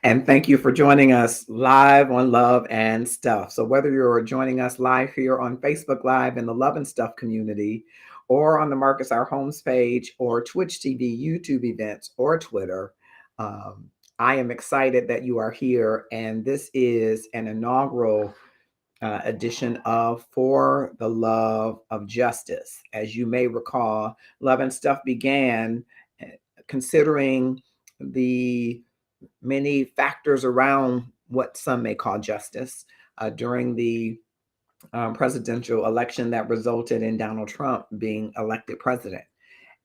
And thank you for joining us live on Love and Stuff. So, whether you're joining us live here on Facebook Live in the Love and Stuff community, or on the Marcus Our Homes page, or Twitch TV, YouTube events, or Twitter, um, I am excited that you are here. And this is an inaugural edition of For the Love of Justice. As you may recall, Love and Stuff began considering the many factors around what some may call justice during the presidential election that resulted in Donald Trump being elected president.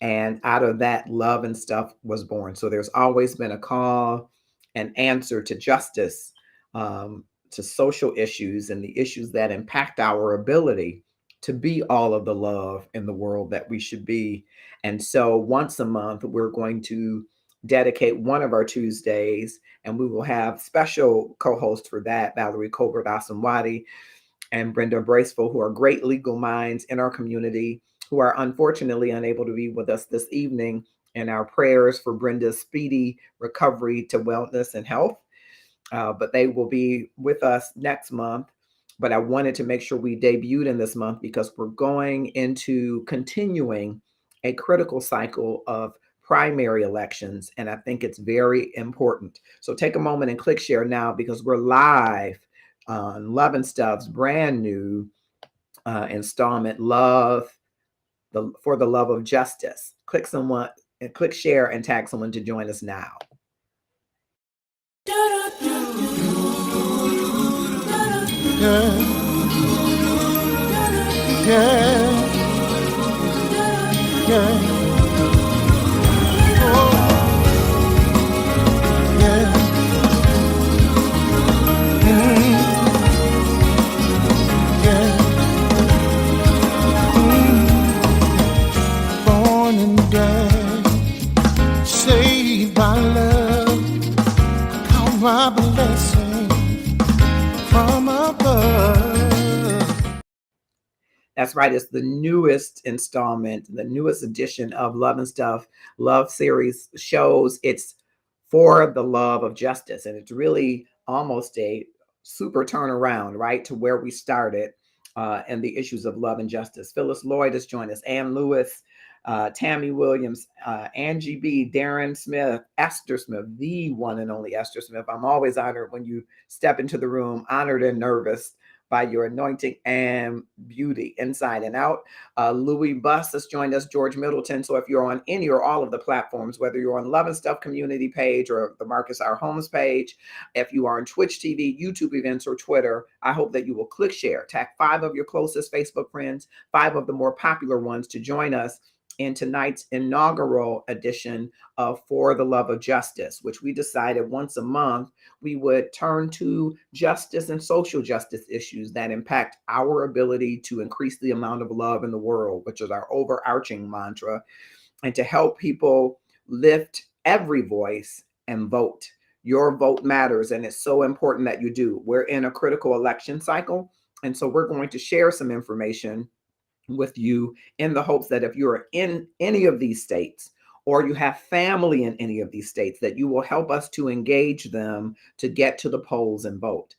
And out of that, Love and Stuff was born. So there's always been a call and answer to justice, to social issues and the issues that impact our ability to be all of the love in the world that we should be. And so once a month, we're going to dedicate one of our Tuesdays, and we will have special co-hosts for that, Valerie Colbert Asamwadi and Brenda Braceful, who are great legal minds in our community, who are unfortunately unable to be with us this evening. And our prayers for Brenda's speedy recovery to wellness and health. But they will be with us next month. But I wanted to make sure we debuted in this month because we're going into continuing a critical cycle of primary elections. And I think it's very important. So take a moment and click share now because we're live on Love and Stuff's brand new installment, For the Love of Justice. Click someone and click share and tag someone to join us now. Yeah. Yeah. Yeah. Oh. Yeah. Yeah. Born and dead, saved by love, count my blessing from above. That's right. It's the newest installment, the newest edition of Love and Stuff Love Series shows. It's For the Love of Justice. And it's really almost a super turnaround, right, to where we started and the issues of love and justice. Phyllis Lloyd has joined us, Ann Lewis, Tammy Williams, Angie B., Darren Smith, Esther Smith, the one and only Esther Smith. I'm always honored when you step into the room, honored and nervous by your anointing and beauty inside and out. Louis Buss has joined us, George Middleton. So if you're on any or all of the platforms, whether you're on Love and Stuff community page or the Marcus Our Homes page, if you are on Twitch TV, YouTube events, or Twitter, I hope that you will click share, tag 5 of your closest Facebook friends, 5 of the more popular ones to join us in tonight's inaugural edition of For the Love of Justice, which we decided once a month we would turn to justice and social justice issues that impact our ability to increase the amount of love in the world, which is our overarching mantra, and to help people lift every voice and vote. Your vote matters, and it's so important that you do. We're in a critical election cycle, and so we're going to share some information with you in the hopes that if you're in any of these states or you have family in any of these states, that you will help us to engage them to get to the polls and vote.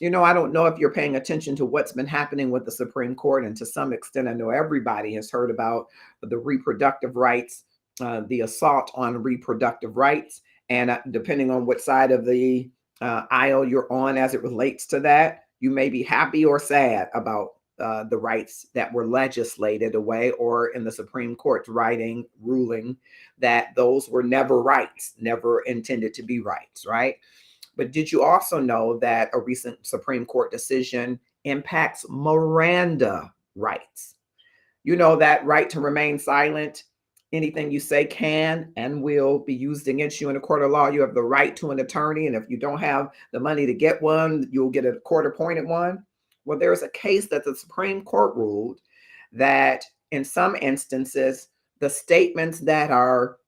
You know, I don't know if you're paying attention to what's been happening with the Supreme Court, and to some extent, I know everybody has heard about the reproductive rights, the assault on reproductive rights, and depending on what side of the aisle you're on as it relates to that, you may be happy or sad about the rights that were legislated away, or in the Supreme Court's ruling that those were never rights, never intended to be rights, right? But did you also know that a recent Supreme Court decision impacts Miranda rights? You know, that right to remain silent. Anything you say can and will be used against you in a court of law. You have the right to an attorney, and if you don't have the money to get one, you'll get a court-appointed one. Well, there's a case that the Supreme Court ruled that in some instances, the statements that are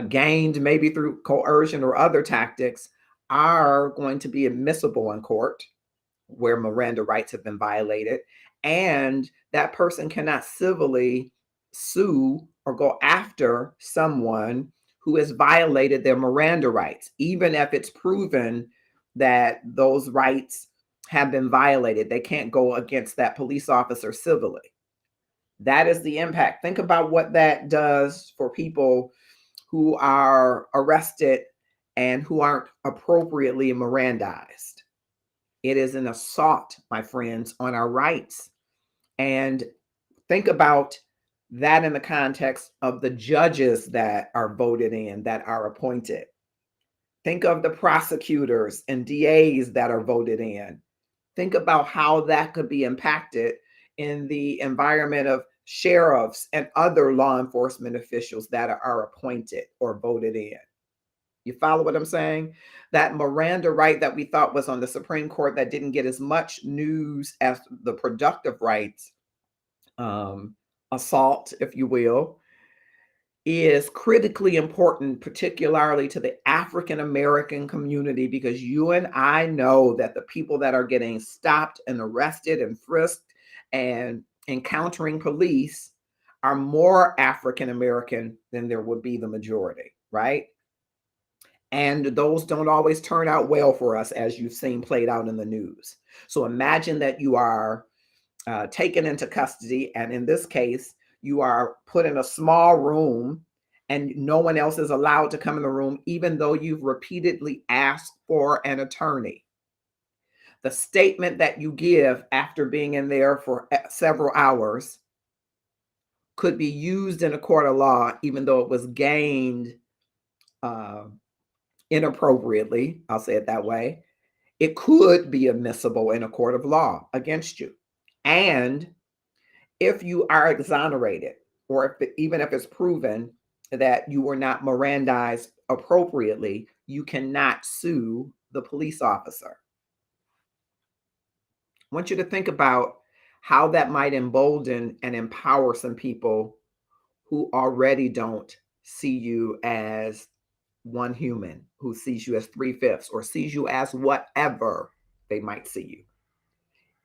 gained maybe through coercion or other tactics are going to be admissible in court where Miranda rights have been violated, and that person cannot civilly sue or go after someone who has violated their Miranda rights, even if it's proven that those rights have been violated. They can't go against that police officer civilly. That is the impact. Think about what that does for people who are arrested and who aren't appropriately Mirandized. It is an assault, my friends, on our rights. And think about that in the context of the judges that are voted in, that are appointed. Think of the prosecutors and DAs that are voted in. Think about how that could be impacted in the environment of sheriffs and other law enforcement officials that are appointed or voted in. You follow what I'm saying? That Miranda right that we thought was on the Supreme Court that didn't get as much news as the productive rights assault, if you will, is critically important, particularly to the African American community, because you and I know that the people that are getting stopped and arrested and frisked and encountering police are more African American than there would be the majority, right? And those don't always turn out well for us, as you've seen played out in the news. So imagine that you are taken into custody, and in this case, you are put in a small room and no one else is allowed to come in the room, even though you've repeatedly asked for an attorney. The statement that you give after being in there for several hours could be used in a court of law, even though it was gained uh, inappropriately. I'll say it that way. It could be admissible in a court of law against you. And if you are exonerated, or even if it's proven that you were not Mirandized appropriately, you cannot sue the police officer. I want you to think about how that might embolden and empower some people who already don't see you as one human, who sees you as three-fifths or sees you as whatever they might see you.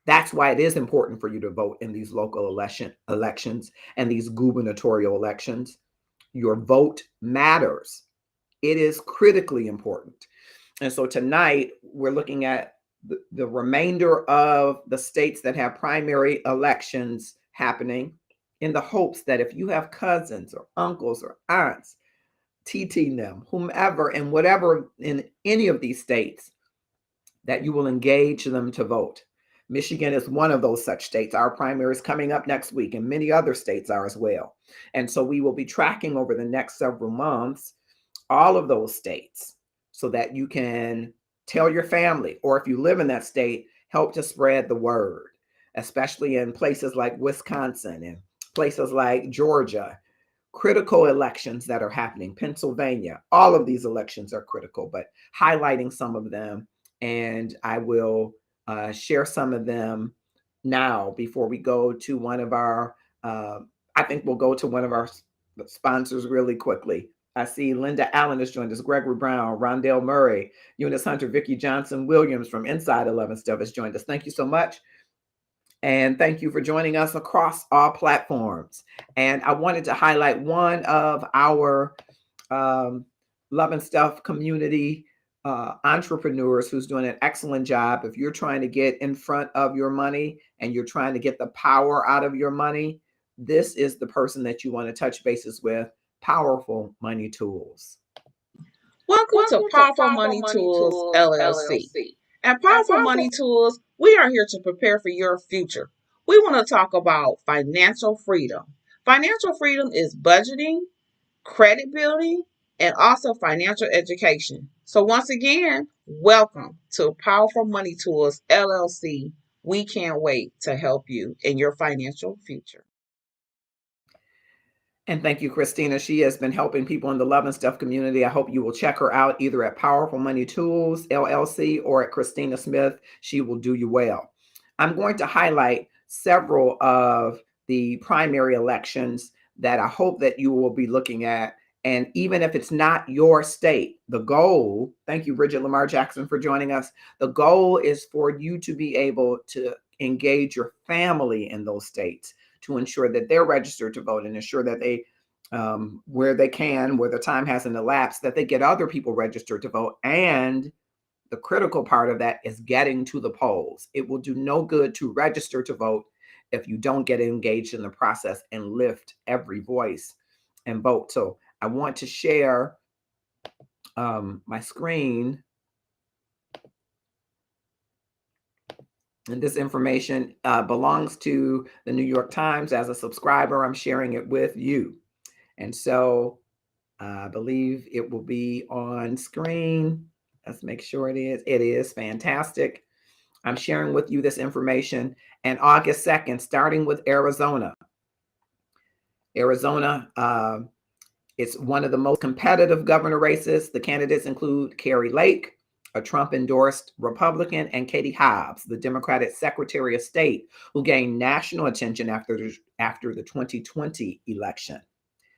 That's why it is important for you to vote in these local elections and these gubernatorial elections. Your vote matters. It is critically important. And so tonight we're looking at the remainder of the states that have primary elections happening, in the hopes that if you have cousins or uncles or aunts, TT them, whomever, and whatever in any of these states, that you will engage them to vote. Michigan is one of those such states. Our primary is coming up next week, and many other states are as well. And so we will be tracking over the next several months all of those states so that you can tell your family, or if you live in that state, help to spread the word, especially in places like Wisconsin and places like Georgia. Critical elections that are happening, Pennsylvania, all of these elections are critical, but highlighting some of them. And I will share some of them now before we go to one of our, I think we'll go to one of our sponsors really quickly. I see Linda Allen has joined us, Gregory Brown, Rondell Murray, Eunice Hunter, Vicki Johnson Williams from Inside 11 Stuff has joined us. Thank you so much. And thank you for joining us across all platforms. And I wanted to highlight one of our Love and Stuff community entrepreneurs who's doing an excellent job. If you're trying to get in front of your money and you're trying to get the power out of your money, this is the person that you want to touch bases with. Powerful Money Tools. Welcome to Powerful Money Tools LLC. At Powerful Money Tools, we are here to prepare for your future. We want to talk about financial freedom. Financial freedom is budgeting, credit building, and also financial education. So once again, welcome to Powerful Money Tools LLC. We can't wait to help you in your financial future. And thank you, Christina. She has been helping people in the Love and Stuff community. I hope you will check her out either at Powerful Money Tools, LLC, or at Christina Smith. She will do you well. I'm going to highlight several of the primary elections that I hope that you will be looking at. And even if it's not your state, the goal, thank you, Bridget Lamar Jackson, for joining us. The goal is for you to be able to engage your family in those states to ensure that they're registered to vote and ensure that they where they can, where the time hasn't elapsed, that they get other people registered to vote. And the critical part of that is getting to the polls. It will do no good to register to vote if you don't get engaged in the process and lift every voice and vote. So I want to share my screen. And this information belongs to the New York Times. As a subscriber, I'm sharing it with you. And so I believe it will be on screen. Let's make sure it is. It is fantastic. I'm sharing with you this information. And August 2nd, starting with Arizona. Arizona, it's one of the most competitive governor races. The candidates include Kari Lake, a Trump-endorsed Republican, and Katie Hobbs, the Democratic Secretary of State, who gained national attention after the 2020 election.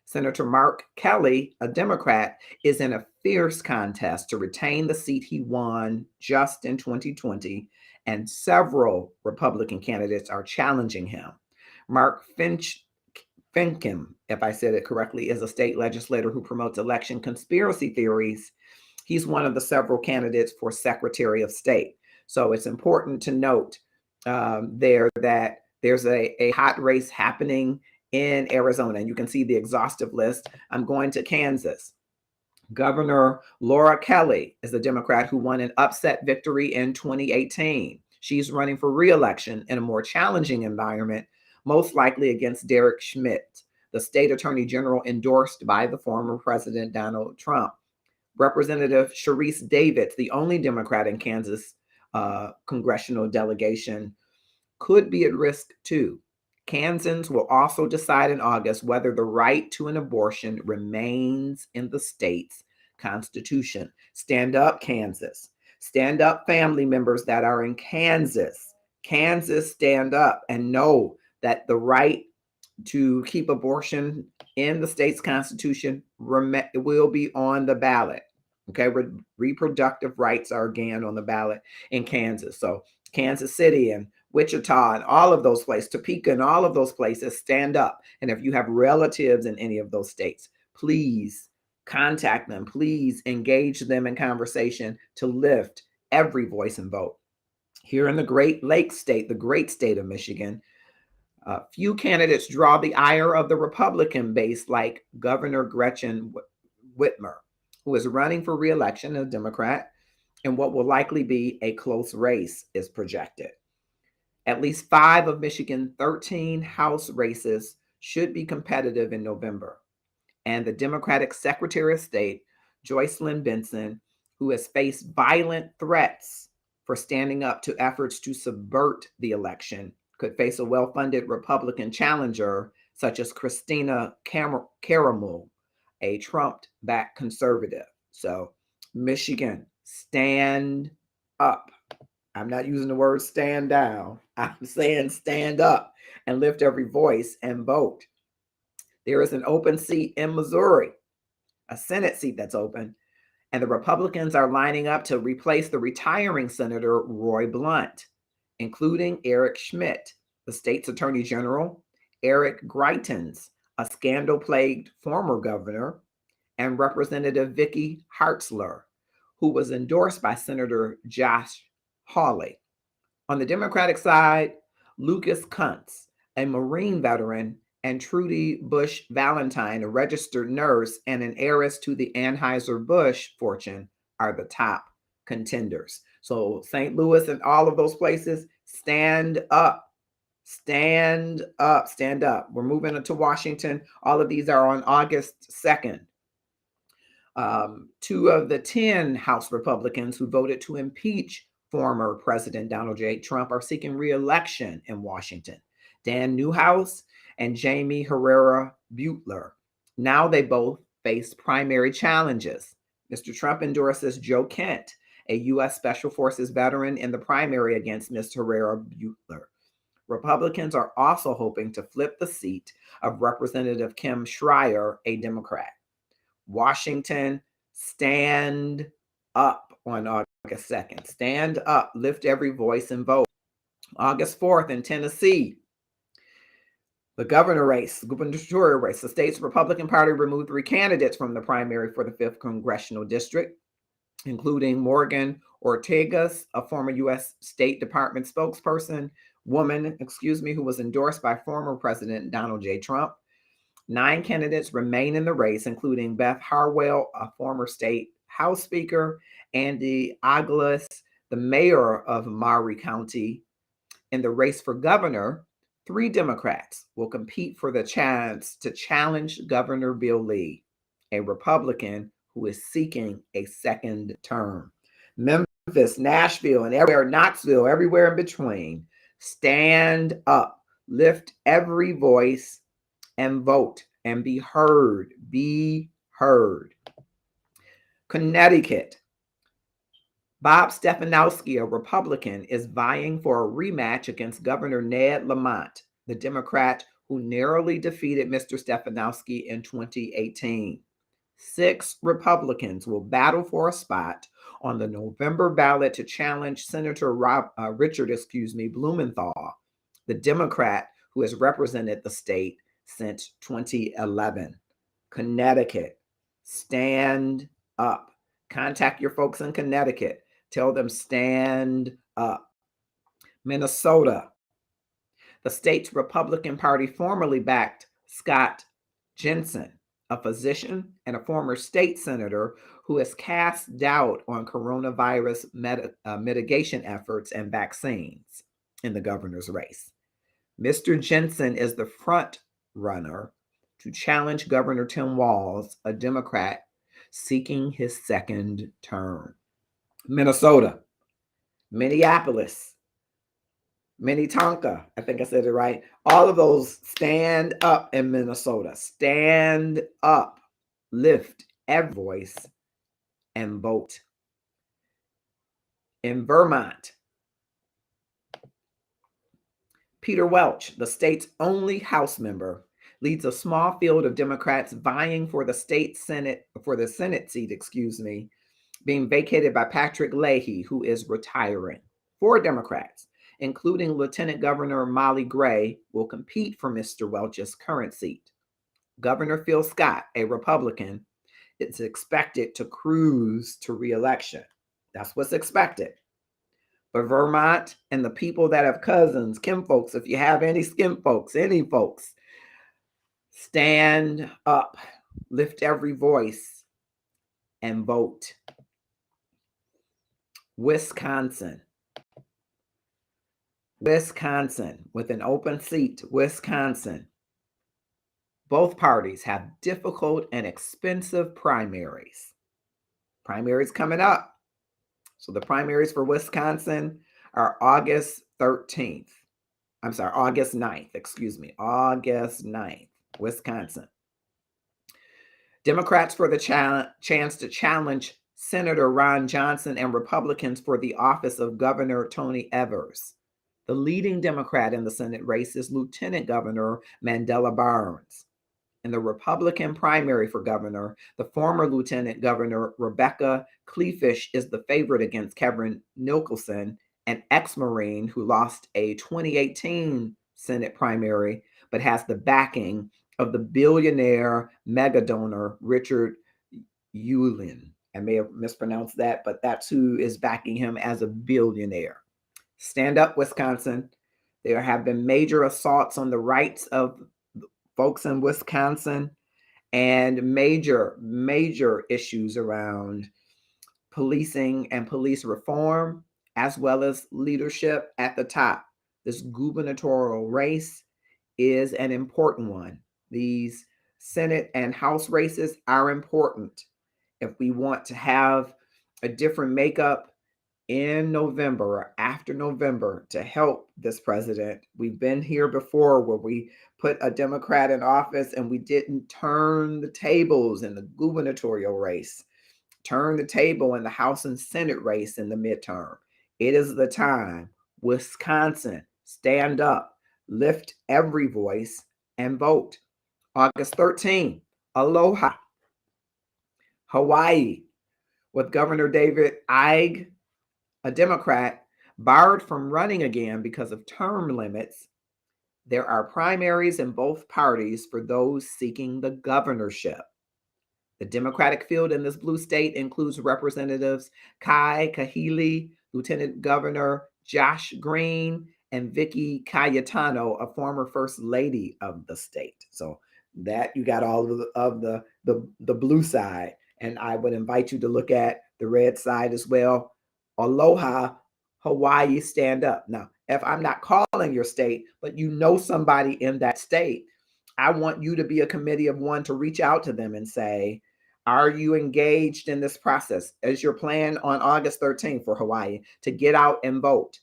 Senator Mark Kelly, a Democrat, is in a fierce contest to retain the seat he won just in 2020, and several Republican candidates are challenging him. Mark Finkem, if I said it correctly, is a state legislator who promotes election conspiracy theories. He's one of the several candidates for Secretary of State. So it's important to note there that there's a hot race happening in Arizona, and you can see the exhaustive list. I'm going to Kansas. Governor Laura Kelly is a Democrat who won an upset victory in 2018. She's running for re-election in a more challenging environment, most likely against Derek Schmidt, the state attorney general endorsed by the former President Donald Trump. Representative Sharice Davids, the only Democrat in Kansas congressional delegation, could be at risk too. Kansans will also decide in August whether the right to an abortion remains in the state's constitution. Stand up, Kansas. Stand up, family members that are in Kansas. Kansas, stand up and know that the right to keep abortion in the state's constitution will be on the ballot. Okay, reproductive rights are again on the ballot in Kansas. So Kansas City and Wichita and all of those places, Topeka and all of those places, stand up. And if you have relatives in any of those states, please contact them. Please engage them in conversation to lift every voice and vote. Here in the Great Lakes state, the great state of Michigan, few candidates draw the ire of the Republican base like Governor Gretchen Whitmer, who is running for re-election, a Democrat, in what will likely be a close race is projected. At least 5 of Michigan's 13 House races should be competitive in November. And the Democratic Secretary of State, Joycelyn Benson, who has faced violent threats for standing up to efforts to subvert the election, could face a well-funded Republican challenger such as Christina Caramel, a Trump-backed conservative. So, Michigan, stand up. I'm not using the word stand down. I'm saying stand up and lift every voice and vote. There is an open seat in Missouri, a Senate seat that's open, and the Republicans are lining up to replace the retiring Senator Roy Blunt, including Eric Schmidt, the state's attorney general, Eric Greitens, a scandal-plagued former governor, and Representative Vicky Hartzler, who was endorsed by Senator Josh Hawley. On the Democratic side, Lucas Kuntz, a Marine veteran, and Trudy Bush Valentine, a registered nurse and an heiress to the Anheuser-Busch fortune, are the top contenders. So St. Louis and all of those places, stand up. Stand up, stand up. We're moving into Washington. All of these are on August 2nd. 2 of the 10 House Republicans who voted to impeach former President Donald J. Trump are seeking re-election in Washington. Dan Newhouse and Jamie Herrera Butler. Now they both face primary challenges. Mr. Trump endorses Joe Kent, a U.S. Special Forces veteran, in the primary against Ms. Herrera Butler. Republicans are also hoping to flip the seat of Representative Kim Schreier, a Democrat. Washington, stand up on August 2nd. Stand up, lift every voice and vote. August 4th in Tennessee, Governor Ron DeSantis, a Democrat, is running for re-election. He is a Democrat who won an upset victory in 2018. He won a victory that was close, but he is running for re-election. And so The governor race, gubernatorial race, the state's Republican Party removed 3 candidates from the primary for the 5th congressional district, including Morgan Ortagus, a former U.S. State Department spokesperson, who was endorsed by former President Donald J. Trump. 9 candidates remain in the race, including Beth Harwell, a former state House Speaker, Andy Aglas, the mayor of Maury County. In the race for governor, 3 Democrats will compete for the chance to challenge Governor Bill Lee, a Republican who is seeking a second term. Memphis, Nashville, and everywhere, Knoxville, everywhere in between, stand up, lift every voice, and vote and be heard. Be heard. Connecticut. Bob Stefanowski, a Republican, is vying for a rematch against Governor Ned Lamont, the Democrat who narrowly defeated Mr. Stefanowski in 2018. 6 Republicans will battle for a spot on the November ballot to challenge Senator Richard Blumenthal, the Democrat who has represented the state since 2011. Connecticut, stand up. Contact your folks in Connecticut. Tell them stand up. Minnesota, the state's Republican Party formerly backed Scott Jensen, a physician and a former state senator who has cast doubt on coronavirus mitigation efforts and vaccines in the governor's race. Mr. Jensen is the front runner to challenge Governor Tim Walz, a Democrat seeking his second term. Minnesota, Minneapolis, Minnetonka, I think I said it right. All of those stand up in Minnesota. Stand up, lift every voice, and vote. In Vermont, Peter Welch, the state's only House member, leads a small field of Democrats vying for the Senate seat, being vacated by Patrick Leahy, who is retiring. 4 Democrats, including Lieutenant Governor Molly Gray, will compete for Mr. Welch's current seat. Governor Phil Scott, a Republican, is expected to cruise to re-election. That's what's expected. But Vermont and the people that have cousins, kinfolks, if you have any skinfolks, any folks, stand up, lift every voice, and vote. Wisconsin, with an open seat, Wisconsin. Both parties have difficult and expensive primaries. Primaries coming up. So the primaries for Wisconsin are August 9th, August 9th, Wisconsin. Democrats for the chance to challenge Senator Ron Johnson and Republicans for the office of Governor Tony Evers. The leading Democrat in the Senate race is Lieutenant Governor Mandela Barnes. In the Republican primary for governor, the former Lieutenant Governor Rebecca Kleefisch is the favorite against Kevin Nicholson, an ex-Marine who lost a 2018 Senate primary, but has the backing of the billionaire mega donor Richard Uihlein. I may have mispronounced that, but that's who is backing him as a billionaire. Stand up, Wisconsin. There have been major assaults on the rights of folks in Wisconsin and major issues around policing and police reform, as well as leadership at the top. This gubernatorial race is an important one. These Senate and House races are important if we want to have a different makeup in November or after November to help this president. We've been here before where we put a Democrat in office and we didn't turn the tables in the gubernatorial race, turn the table in the House and Senate race in the midterm. It is the time. Wisconsin, stand up, lift every voice, and vote. August 13th, Aloha, Hawaii, with Governor David Ige, a Democrat, barred from running again because of term limits. There are primaries in both parties for those seeking the governorship. The Democratic field in this blue state includes Representatives Kai Kahili, Lieutenant Governor Josh Green, and Vicky Cayetano, a former First Lady of the state. So that you got all of the blue side, and I would invite you to look at the red side as well. Aloha, Hawaii, stand up. Now, if I'm not calling your state, but you know somebody in that state, I want you to be a committee of one to reach out to them and say, are you engaged in this process? Is your plan on August 13th for Hawaii to get out and vote?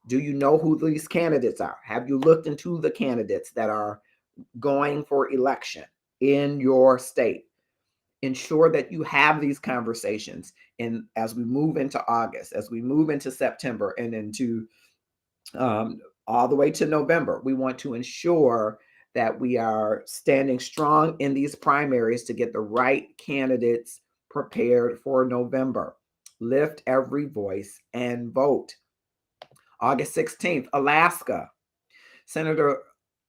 Do you know who these candidates are? Have you looked into the candidates that are going for election in your state? Ensure that you have these conversations. And as we move into August, as we move into September, and into all the way to November, we want to ensure that we are standing strong in these primaries to get the right candidates prepared for November. Lift every voice and vote. August 16th, Alaska. Senator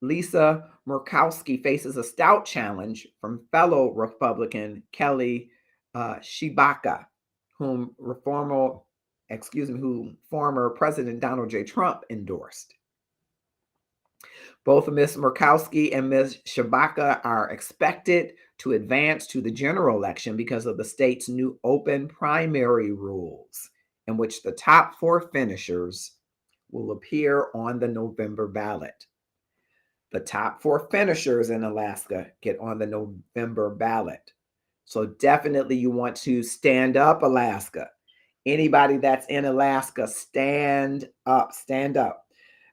Lisa Murkowski faces a stout challenge from fellow Republican Kelly Shibaka, whom former President Donald J. Trump endorsed. Both Ms. Murkowski and Ms. Shibaka are expected to advance to the general election because of the state's new open primary rules, in which the top 4 finishers will appear on the November ballot. The top 4 finishers in Alaska get on the November ballot. So definitely you want to stand up, Alaska. Anybody that's in Alaska, stand up, stand up.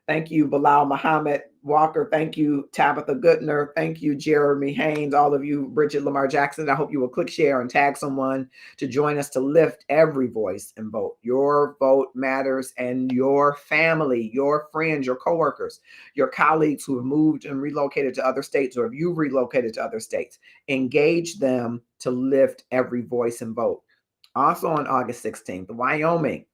Thank you, Bilal Muhammad Walker. Thank you, Tabitha Goodner. Thank you, Jeremy Haynes. All of you, Bridget Lamar Jackson. I hope you will click share and tag someone to join us to lift every voice and vote. Your vote matters, and your family, your friends, your coworkers, your colleagues who have moved and relocated to other states, or if you've relocated to other states, engage them to lift every voice and vote. Also on August 16th, Wyoming,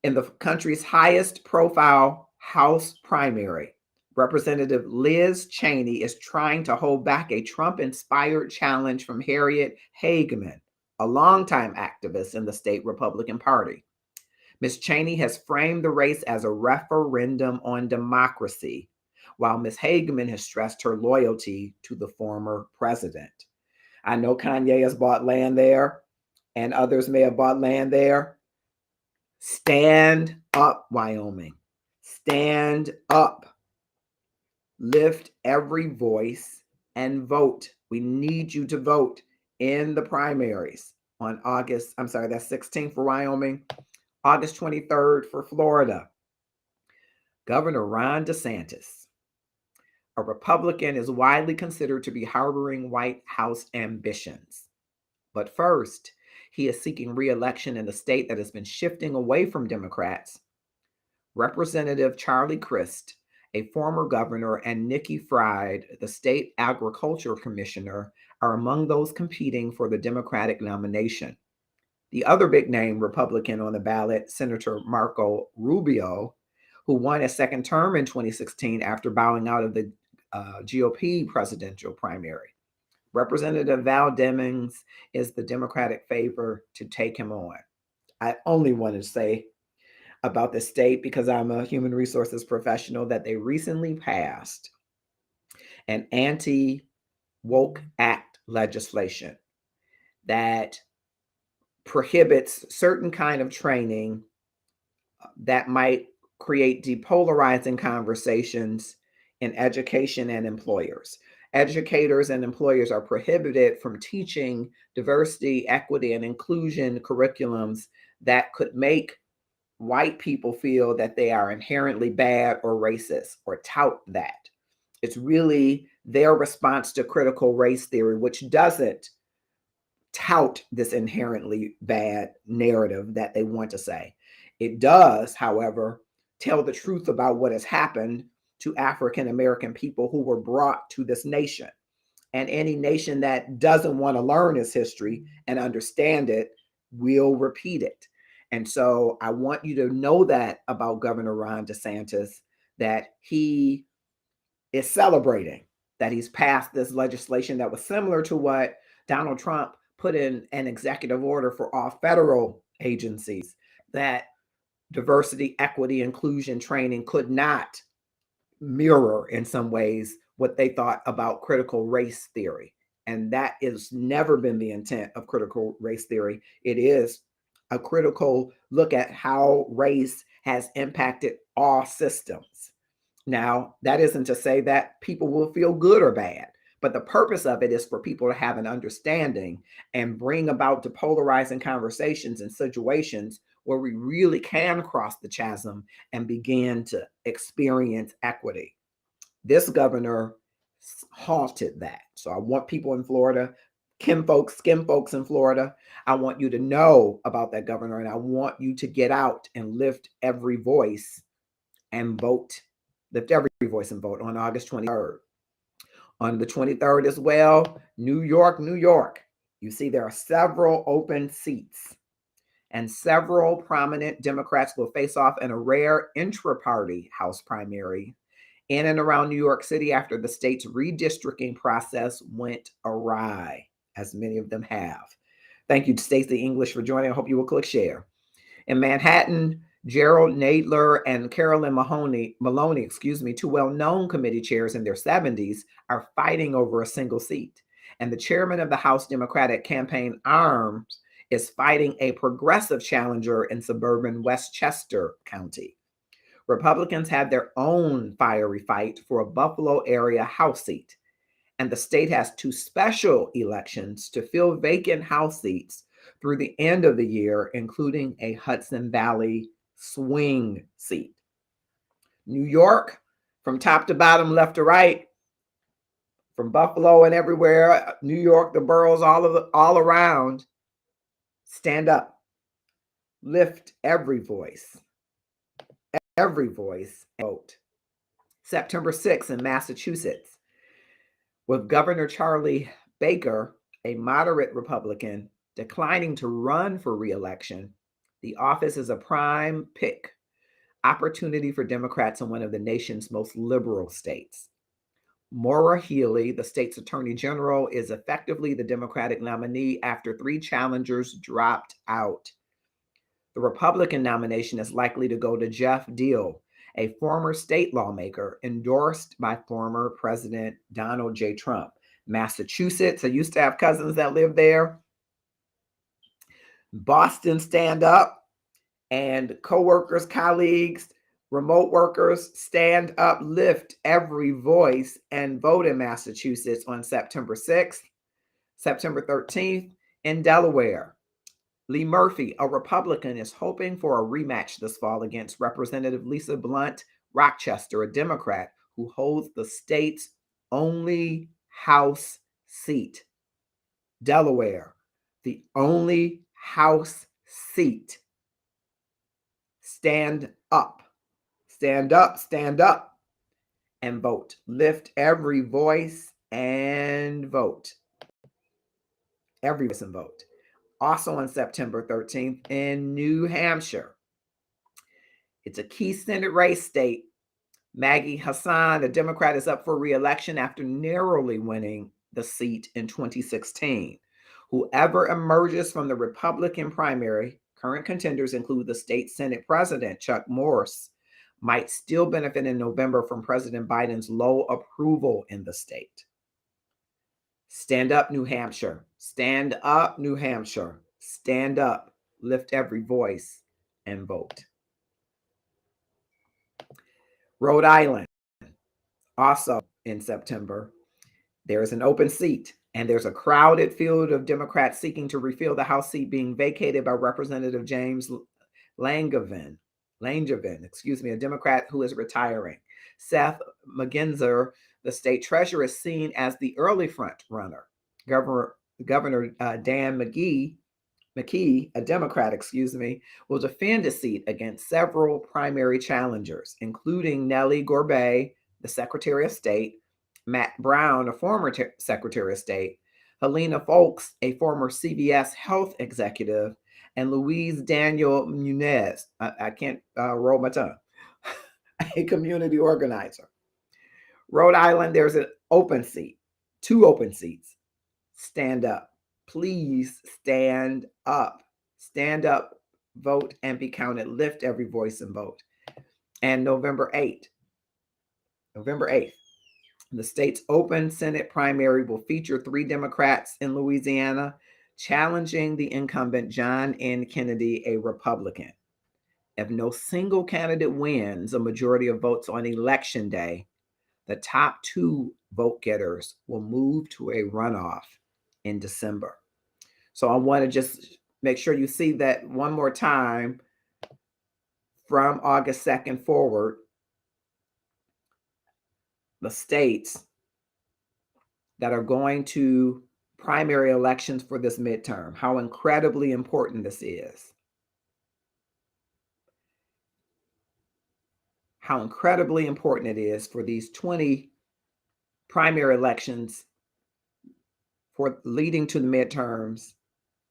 in the country's highest profile House primary, Representative Liz Cheney is trying to hold back a Trump-inspired challenge from Harriet Hageman, a longtime activist in the state Republican Party. Ms. Cheney has framed the race as a referendum on democracy, while Ms. Hageman has stressed her loyalty to the former president. I know Kanye has bought land there, and others may have bought land there. Stand up, Wyoming. Stand up. Lift every voice and vote. We need you to vote in the primaries on August, that's 16th for Wyoming, August 23rd for Florida. Governor Ron DeSantis, a Republican, is widely considered to be harboring White House ambitions. But first, he is seeking re-election in a state that has been shifting away from Democrats. Representative Charlie Crist, a former governor, and Nikki Fried, the state agriculture commissioner, are among those competing for the Democratic nomination. The other big name Republican on the ballot, Senator Marco Rubio, who won a second term in 2016 after bowing out of the GOP presidential primary. Representative Val Demings is the Democratic favor to take him on. I only want to say about the state, because I'm a human resources professional, that they recently passed an anti-woke act legislation that prohibits certain kind of training that might create depolarizing conversations in education and employers. Educators and employers are prohibited from teaching diversity, equity, and inclusion curriculums that could make white people feel that they are inherently bad or racist, or tout that. It's really their response to critical race theory, which doesn't tout this inherently bad narrative that they want to say. It does, however, tell the truth about what has happened to African American people who were brought to this nation. And any nation that doesn't want to learn its history and understand it will repeat it. And so I want you to know that about Governor Ron DeSantis, that he is celebrating that he's passed this legislation that was similar to what Donald Trump put in an executive order for all federal agencies, that diversity, equity, inclusion training could not mirror in some ways what they thought about critical race theory. And that has never been the intent of critical race theory. It is a critical look at how race has impacted all systems. Now, that isn't to say that people will feel good or bad, but the purpose of it is for people to have an understanding and bring about depolarizing conversations and situations where we really can cross the chasm and begin to experience equity. This governor halted that. So I want people in Florida, skin folks in Florida, I want you to know about that governor, and I want you to get out and lift every voice and vote. Lift every voice and vote on August 23rd. On the 23rd as well, New York, New York. You see, there are several open seats, and several prominent Democrats will face off in a rare intra-party House primary in and around New York City after the state's redistricting process went awry, as many of them have. Thank you to Stacey English for joining. I hope you will click share. In Manhattan, Gerald Nadler and Carolyn Maloney, two well-known committee chairs in their 70s, are fighting over a single seat. And the chairman of the House Democratic Campaign Arms is fighting a progressive challenger in suburban Westchester County. Republicans have their own fiery fight for a Buffalo area House seat. And the state has two special elections to fill vacant House seats through the end of the year, including a Hudson Valley swing seat. New York, from top to bottom, left to right, from Buffalo and everywhere, New York, the boroughs, all around, stand up, lift every voice, and vote. September 6th in Massachusetts, with Governor Charlie Baker, a moderate Republican, declining to run for re-election, the office is a prime pick opportunity for Democrats in one of the nation's most liberal states. Maura Healey, the state's attorney general, is effectively the Democratic nominee after three challengers dropped out. The Republican nomination is likely to go to Jeff Deal, a former state lawmaker endorsed by former President Donald J. Trump. Massachusetts, I used to have cousins that lived there. Boston, stand up, and coworkers, colleagues, remote workers, stand up, lift every voice, and vote in Massachusetts on September 6th, September 13th in Delaware. Lee Murphy, a Republican, is hoping for a rematch this fall against Representative Lisa Blunt Rochester, a Democrat who holds the state's only House seat. Delaware, the only House seat. Stand up, stand up, stand up, and vote. Lift every voice and vote. Every voice and vote. Also on September 13th in New Hampshire. It's a key Senate race state. Maggie Hassan, a Democrat, is up for re-election after narrowly winning the seat in 2016. Whoever emerges from the Republican primary, current contenders include the state Senate President, Chuck Morse, might still benefit in November from President Biden's low approval in the state. Stand up, New Hampshire. Stand up, New Hampshire. Stand up, lift every voice, and vote. Rhode Island, also in September, there is an open seat, and there's a crowded field of Democrats seeking to refill the House seat being vacated by Representative James Langevin, a Democrat who is retiring. Seth Magenzer, the state treasurer, is seen as the early front runner. Governor Dan McKee, a Democrat, will defend a seat against several primary challengers, including Nellie Gorbea, the Secretary of State, Matt Brown, a former Secretary of State, Helena Foulkes, a former CVS health executive, and Luis Daniel Munez, I can't roll my tongue, a community organizer. Rhode Island, there's an open seat, 2 open seats. Stand up. Please stand up. Stand up, vote, and be counted. Lift every voice and vote. And November 8th, the state's open Senate primary will feature 3 Democrats in Louisiana challenging the incumbent John N. Kennedy, a Republican. If no single candidate wins a majority of votes on election day, the top 2 vote getters will move to a runoff in December. So I want to just make sure you see that one more time from August 2nd forward. The states that are going to primary elections for this midterm, how incredibly important this is. How incredibly important it is for these 20 primary elections for leading to the midterms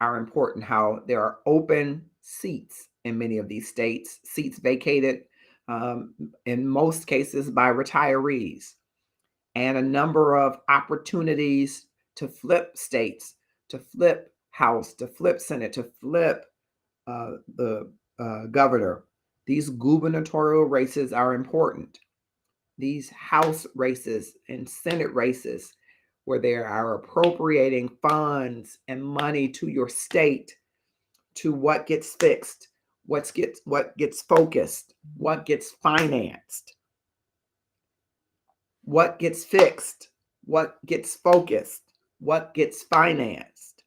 are important, how there are open seats in many of these states, seats vacated in most cases by retirees, and a number of opportunities to flip states, to flip House, to flip Senate, to flip the governor. These gubernatorial races are important. These House races and Senate races, where they are appropriating funds and money to your state, to what gets fixed, what gets focused, what gets financed, what gets fixed, what gets focused, what gets financed.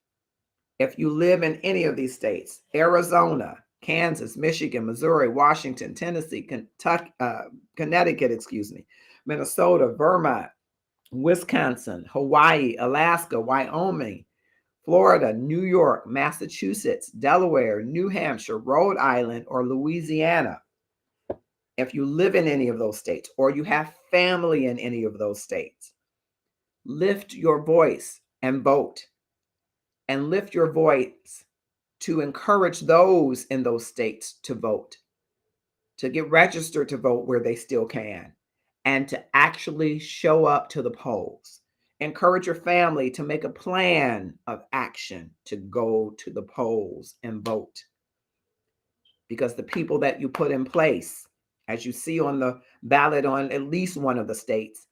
If you live in any of these states, Arizona, Kansas, Michigan, Missouri, Washington, Tennessee, Kentucky, Connecticut, Minnesota, Vermont, Wisconsin, Hawaii, Alaska, Wyoming, Florida, New York, Massachusetts, Delaware, New Hampshire, Rhode Island, or Louisiana. If you live in any of those states or you have family in any of those states, lift your voice and vote. And lift your voice to encourage those in those states to vote, to get registered to vote where they still can, and to actually show up to the polls. Encourage your family to make a plan of action to go to the polls and vote. Because the people that you put in place, as you see on the ballot on at least one of the states,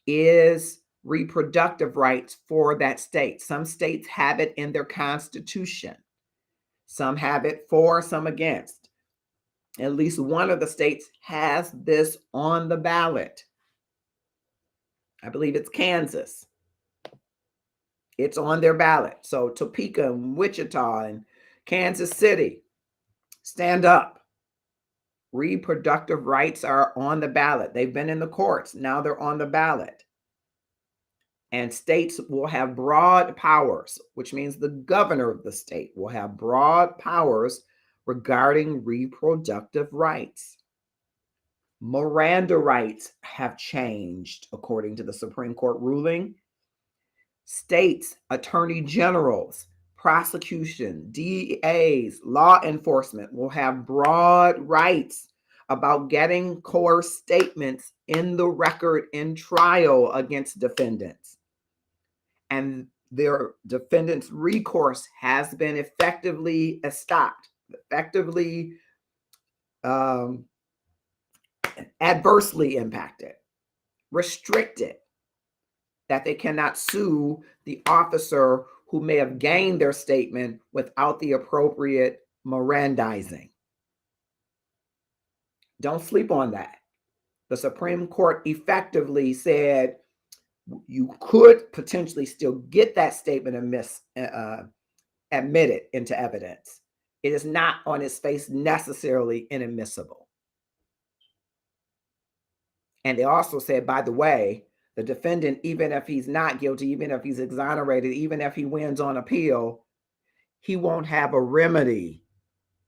is reproductive rights for that state. Some states have it in their constitution. Some have it for, some against. At least one of the states has this on the ballot. I believe it's Kansas. It's on their ballot. So Topeka and Wichita and Kansas City, stand up. Reproductive rights are on the ballot. They've been in the courts. Now they're on the ballot. And states will have broad powers, which means the governor of the state will have broad powers regarding reproductive rights. Miranda rights have changed according to the Supreme Court ruling. States, attorney generals, prosecution, DAs, law enforcement will have broad rights about getting coerced statements in the record in trial against defendants. And their defendant's recourse has been effectively stopped, effectively adversely impacted, restricted, that they cannot sue the officer who may have gained their statement without the appropriate Mirandizing. Don't sleep on that. The Supreme Court effectively said you could potentially still get that statement admitted into evidence. It is not on its face necessarily inadmissible. And they also said, by the way, the defendant, even if he's not guilty, even if he's exonerated, even if he wins on appeal, he won't have a remedy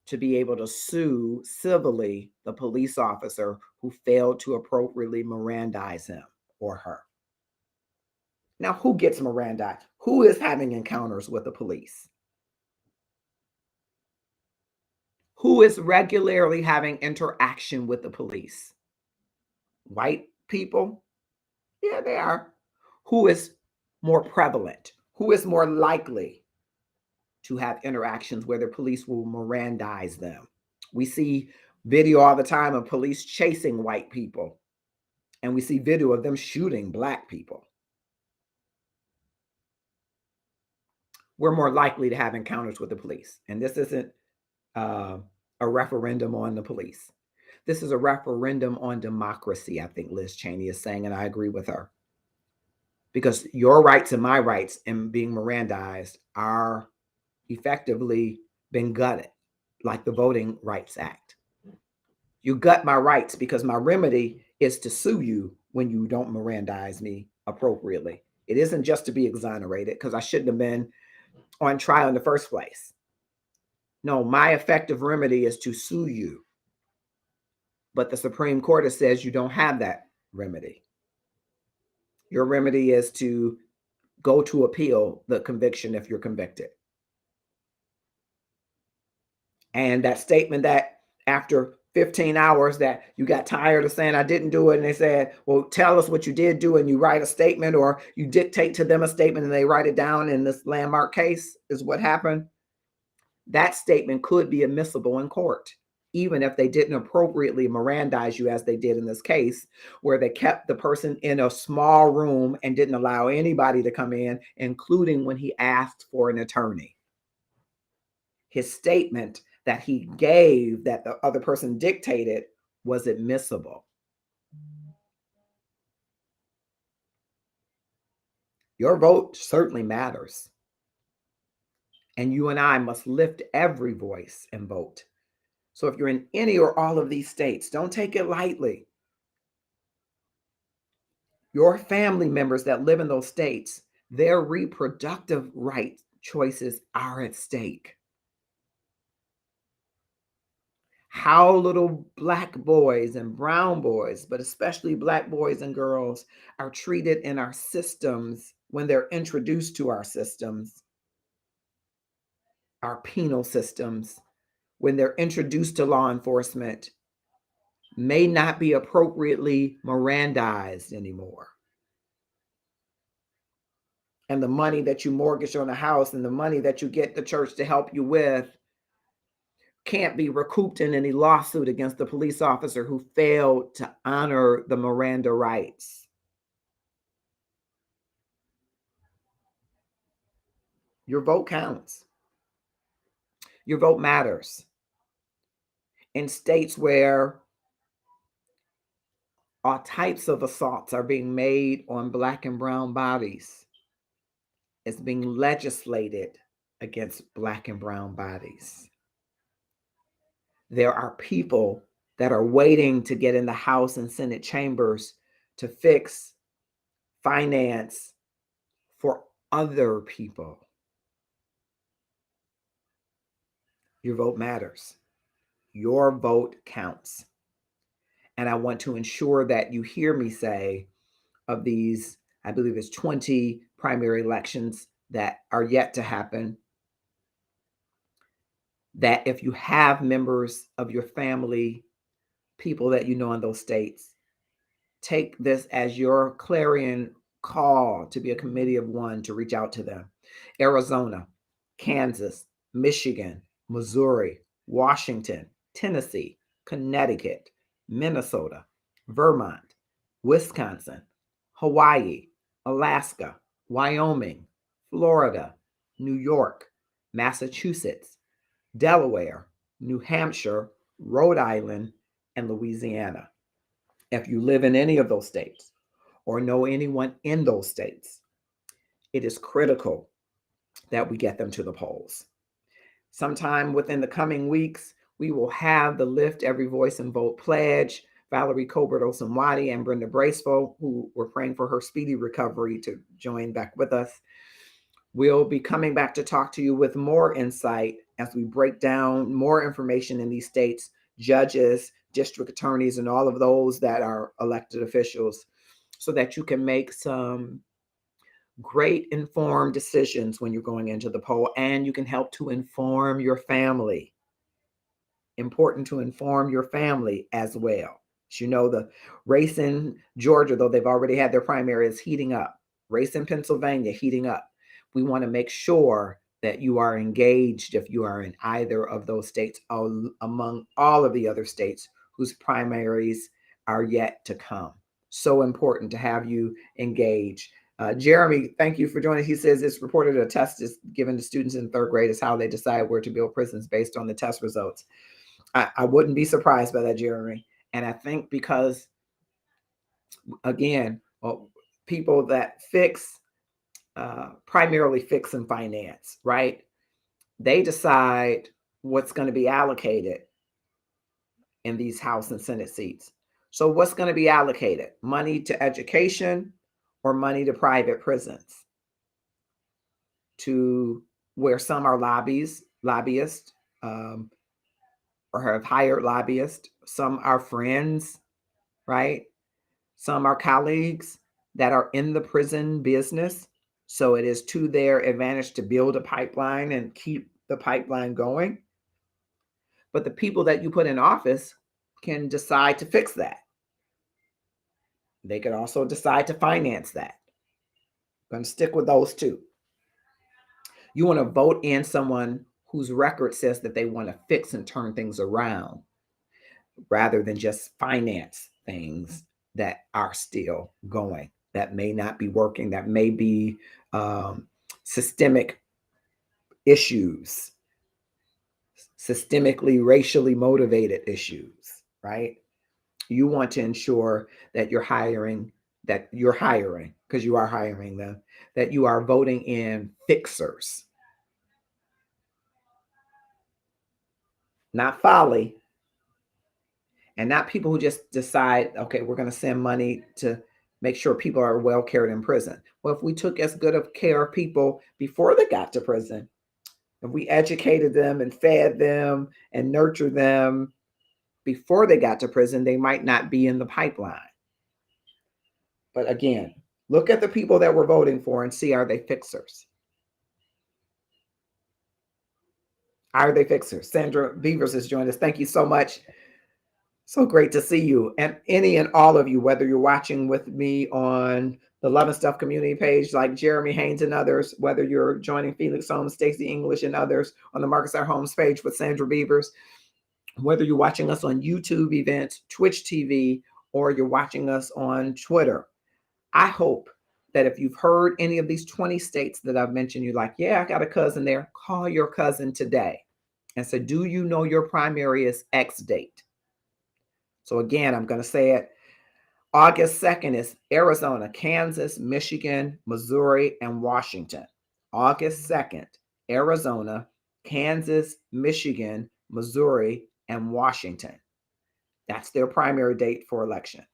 to be able to sue civilly the police officer who failed to appropriately Mirandize him or her. Now, who gets Mirandized? Who is having encounters with the police? Who is regularly having interaction with the police? white people, yeah, they are, who is more prevalent, who is more likely to have interactions where the police will Mirandize them. We see video all the time of police chasing white people, and we see video of them shooting black people. We're more likely to have encounters with the police. And this isn't uh, a referendum on the police. This is a referendum on democracy, I think Liz Cheney is saying, and I agree with her. Because your rights and my rights in being Mirandized are effectively been gutted, like the Voting Rights Act. You gut my rights because my remedy is to sue you when you don't Mirandize me appropriately. It isn't just to be exonerated because I shouldn't have been on trial in the first place. No, my effective remedy is to sue you. But the Supreme Court has says you don't have that remedy. Your remedy is to go to appeal the conviction if you're convicted. And that statement that after 15 hours that you got tired of saying I didn't do it, and they said, well, tell us what you did do, and you write a statement, or you dictate to them a statement and they write it down in this landmark case, is what happened. That statement could be admissible in court, even if they didn't appropriately Mirandize you as they did in this case, where they kept the person in a small room and didn't allow anybody to come in, including when he asked for an attorney. His statement that he gave that the other person dictated was admissible. Your vote certainly matters. And you and I must lift every voice and vote. So if you're in any or all of these states, don't take it lightly. Your family members that live in those states, their reproductive right choices are at stake. How little black boys and brown boys, but especially black boys and girls, are treated in our systems when they're introduced to our systems, our penal systems, when they're introduced to law enforcement, may not be appropriately Mirandized anymore. And the money that you mortgage on a house and the money that you get the church to help you with can't be recouped in any lawsuit against the police officer who failed to honor the Miranda rights. Your vote counts. Your vote matters. In states where all types of assaults are being made on black and brown bodies, it's being legislated against black and brown bodies. There are people that are waiting to get in the House and Senate chambers to fix finance for other people. Your vote matters. Your vote counts. And I want to ensure that you hear me say, of these, I believe it's 20 primary elections that are yet to happen, that if you have members of your family, people that you know in those states, take this as your clarion call to be a committee of one to reach out to them. Arizona, Kansas, Michigan, Missouri, Washington, Tennessee, Connecticut, Minnesota, Vermont, Wisconsin, Hawaii, Alaska, Wyoming, Florida, New York, Massachusetts, Delaware, New Hampshire, Rhode Island, and Louisiana. If you live in any of those states or know anyone in those states, it is critical that we get them to the polls. Sometime within the coming weeks, we will have the Lift Every Voice and Vote pledge. Valerie Colbert-Osunwadi and Brenda Braceful, who we're praying for her speedy recovery, to join back with us. We'll be coming back to talk to you with more insight as we break down more information in these states, judges, district attorneys, and all of those that are elected officials, so that you can make some great informed decisions when you're going into the poll, and you can help to inform your family. Important to inform your family as well. As you know, the race in Georgia, though they've already had their primary, is heating up. Race in Pennsylvania, heating up. We want to make sure that you are engaged if you are in either of those states, among all of the other states whose primaries are yet to come. So important to have you engaged. Jeremy, thank you for joining. He says it's reported a test is given to students in third grade is how they decide where to build prisons based on the test results. I wouldn't be surprised by that, Jeremy. And I think because, again, people that primarily fix and finance, right? They decide what's going to be allocated in these House and Senate seats. So what's going to be allocated? Money to education or money to private prisons? To where some are lobbyists, or have hired lobbyists. Some are friends, right? Some are colleagues that are in the prison business. So it is to their advantage to build a pipeline and keep the pipeline going. But the people that you put in office can decide to fix that. They could also decide to finance that. I'm going to stick with those two. You want to vote in someone whose record says that they want to fix and turn things around rather than just finance things that are still going, that may not be working, that may be systemic issues, systemically racially motivated issues, right? You want to ensure that you're hiring, because you are hiring them, that you are voting in fixers, not folly, and not people who just decide, okay, we're going to send money to make sure people are well cared in prison. Well, if we took as good of care of people before they got to prison, if we educated them and fed them and nurtured them before they got to prison, they might not be in the pipeline. But again, look at the people that we're voting for and see, are they fixers? Are they fixers? Sandra Beavers has joined us. Thank you so much. So great to see you. And any and all of you, whether you're watching with me on the Love and Stuff community page, like Jeremy Haynes and others, whether you're joining Felix Holmes, Stacey English, and others on the Marcus R. Holmes page with Sandra Beavers, whether you're watching us on YouTube events, Twitch TV, or you're watching us on Twitter. I hope that if you've heard any of these 20 states that I've mentioned, you're like, yeah, I got a cousin there. Call your cousin today and say, do you know your primary is X date? So again, I'm going to say it. August 2nd is Arizona, Kansas, Michigan, Missouri, and Washington. August 2nd, Arizona, Kansas, Michigan, Missouri, and Washington. That's their primary date for election.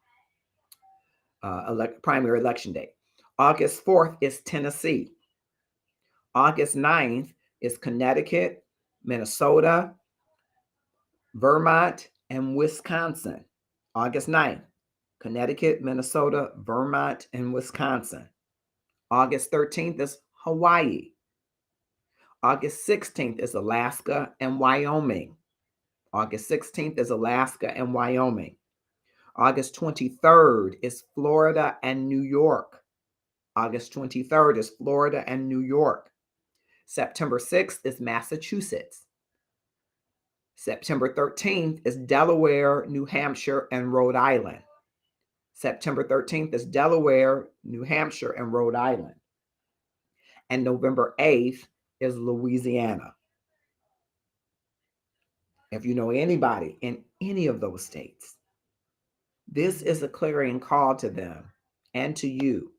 Primary election date. August 4th is Tennessee. August 9th is Connecticut, Minnesota, Vermont, and Wisconsin. August 9th, Connecticut, Minnesota, Vermont, and Wisconsin. August 13th is Hawaii. August 16th is Alaska and Wyoming. August 16th is Alaska and Wyoming. August 23rd is Florida and New York. August 23rd is Florida and New York. September 6th is Massachusetts. September 13th is Delaware, New Hampshire, and Rhode Island. September 13th is Delaware, New Hampshire, and Rhode Island. And November 8th is Louisiana. If you know anybody in any of those states, this is a clarion call to them and to you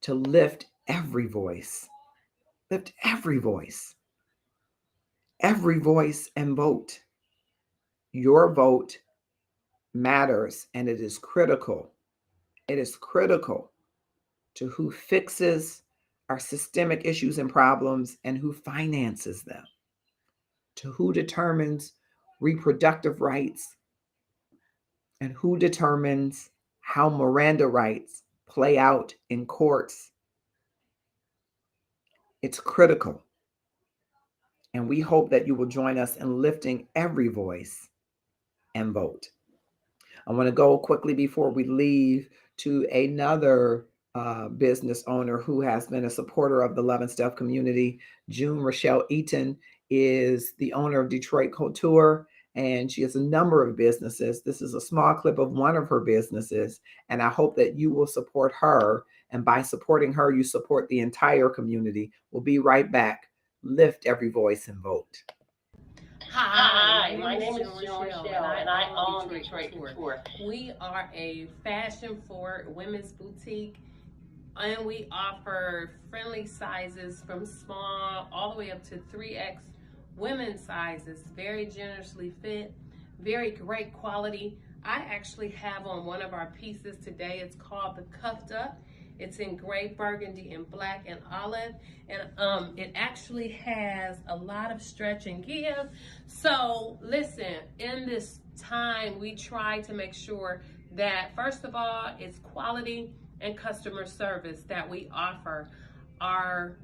to lift every voice. Lift every voice. Every voice and vote. Your vote matters, and it is critical. It is critical to who fixes our systemic issues and problems and who finances them, to who determines reproductive rights and who determines how Miranda rights play out in courts. It's critical. And we hope that you will join us in lifting every voice and vote. I want to go quickly before we leave to another business owner who has been a supporter of the Love and Stuff community. June Rochelle Eaton is the owner of Detroit Couture, and she has a number of businesses. This is a small clip of one of her businesses, and I hope that you will support her. And by supporting her, you support the entire community. We'll be right back. Lift every voice and vote. Hi, my name is June Rochelle, and I own Detroit Couture. We are a fashion forward women's boutique, and we offer friendly sizes from small all the way up to 3X women's sizes, very generously fit, very great quality. I actually have on one of our pieces today. It's called the Cuffed Up. It's in gray, burgundy, and black and olive, and it actually has a lot of stretch and give. So listen, in this time, we try to make sure that first of all, it's quality and customer service that we offer our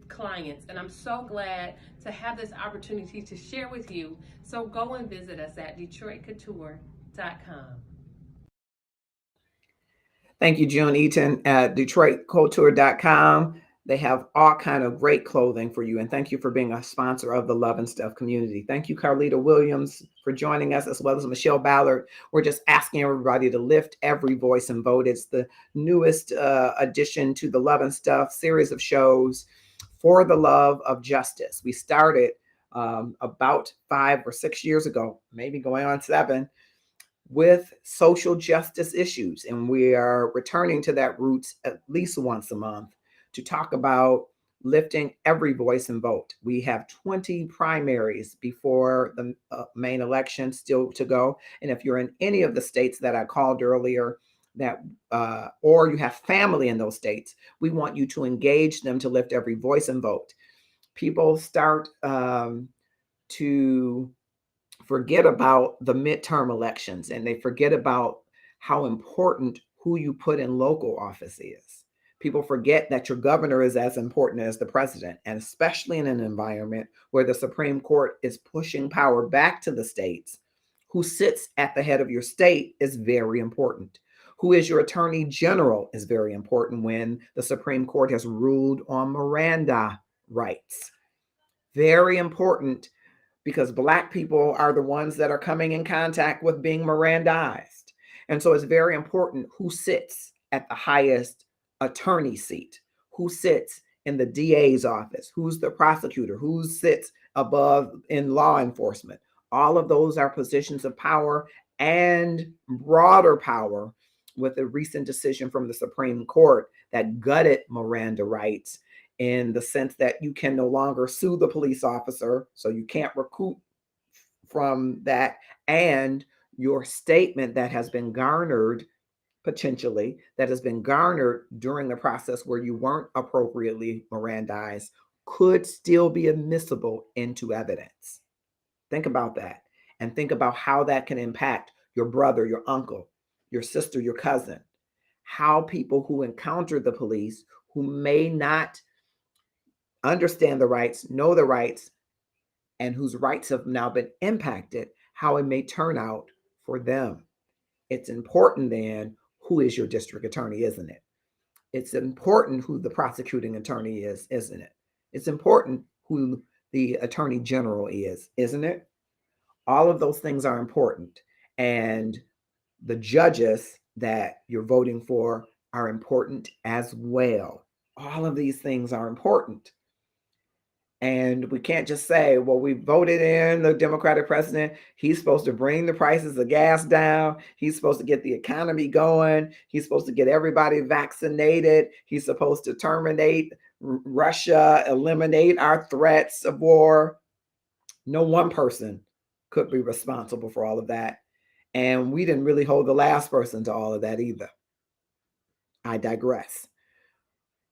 clients. And I'm so glad to have this opportunity to share with you. So go and visit us at DetroitCouture.com. Thank you, June Eaton at DetroitCouture.com. They have all kind of great clothing for you. And thank you for being a sponsor of the Love and Stuff community. Thank you, Carlita Williams, for joining us, as well as Michelle Ballard. We're just asking everybody to lift every voice and vote. It's the newest addition to the Love and Stuff series of shows for the love of justice. We started about 5 or 6 years ago, maybe going on 7, with social justice issues. And we are returning to that roots at least once a month to talk about lifting every voice and vote. We have 20 primaries before the main election still to go. And if you're in any of the states that I called earlier, that or you have family in those states, we want you to engage them to lift every voice and vote. People start to forget about the midterm elections, and they forget about how important who you put in local office is. People forget that your governor is as important as the president, and especially in an environment where the Supreme Court is pushing power back to the states. Who sits at the head of your state is very important. Who is your attorney general is very important when the Supreme Court has ruled on Miranda rights. Very important, because Black people are the ones that are coming in contact with being Mirandized. And so it's very important who sits at the highest attorney seat, who sits in the DA's office, who's the prosecutor, who sits above in law enforcement. All of those are positions of power and broader power, with a recent decision from the Supreme Court that gutted Miranda rights, in the sense that you can no longer sue the police officer, so you can't recoup from that. And your statement that has been garnered, potentially, that has been garnered during the process where you weren't appropriately Mirandized, could still be admissible into evidence. Think about that, and think about how that can impact your brother, your uncle, your sister, your cousin. How people who encounter the police, who may not understand the rights, know the rights, and whose rights have now been impacted, how it may turn out for them. It's important then who is your district attorney, isn't it? It's important who the prosecuting attorney is, isn't it? It's important who the attorney general is, isn't it? All of those things are important. And the judges that you're voting for are important as well. All of these things are important. And we can't just say, well, we voted in the Democratic president. He's supposed to bring the prices of gas down. He's supposed to get the economy going. He's supposed to get everybody vaccinated. He's supposed to terminate Russia, eliminate our threats of war. No one person could be responsible for all of that. And we didn't really hold the last person to all of that either. I digress.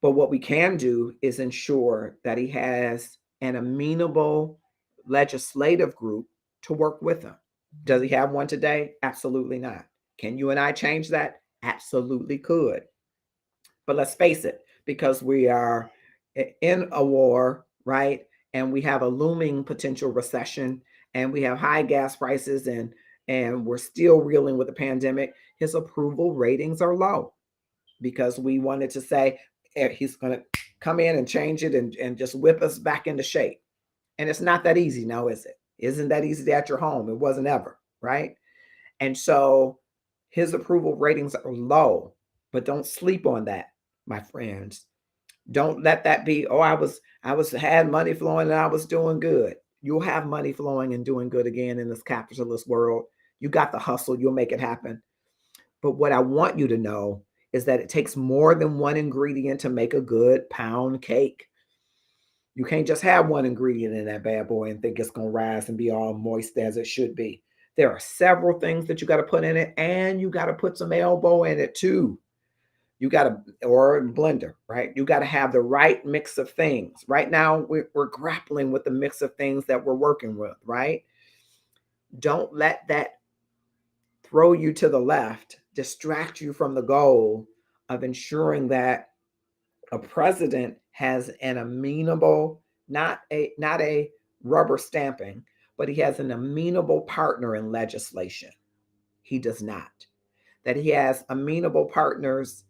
But what we can do is ensure that he has an amenable legislative group to work with him. Does he have one today? Absolutely not. Can you and I change that? Absolutely could. But let's face it, because we are in a war, right? And we have a looming potential recession, and we have high gas prices, and and we're still reeling with the pandemic, his approval ratings are low because we wanted to say he's going to come in and change it and just whip us back into shape. And it's not that easy now, is it? Isn't that easy at your home? It wasn't ever, right? And so his approval ratings are low, but don't sleep on that, my friends. Don't let that be, oh, I was had money flowing and I was doing good. You'll have money flowing and doing good again in this capitalist world. You got the hustle, you'll make it happen. But what I want you to know is that it takes more than one ingredient to make a good pound cake. You can't just have one ingredient in that bad boy and think it's going to rise and be all moist as it should be. There are several things that you got to put in it, and you got to put some elbow in it too. You got to, or blender, right? You got to have the right mix of things. Right now, we're grappling with the mix of things that we're working with, right? Don't let that throw you to the left, distract you from the goal of ensuring that a president has an amenable, not a rubber stamping, but he has an amenable partner in legislation. He does not. That he has amenable partners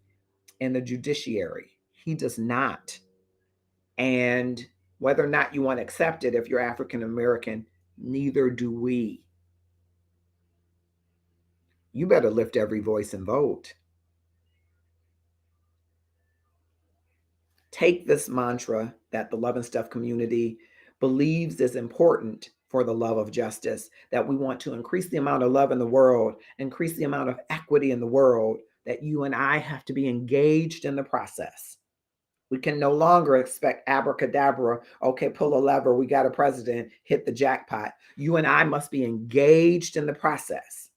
in the judiciary. He does not. And whether or not you want to accept it, if you're African American, neither do we. You better lift every voice and vote. Take this mantra that the Love and Stuff community believes is important for the love of justice, that we want to increase the amount of love in the world, increase the amount of equity in the world, that you and I have to be engaged in the process. We can no longer expect abracadabra, okay, pull a lever, we got a president, hit the jackpot. You and I must be engaged in the process.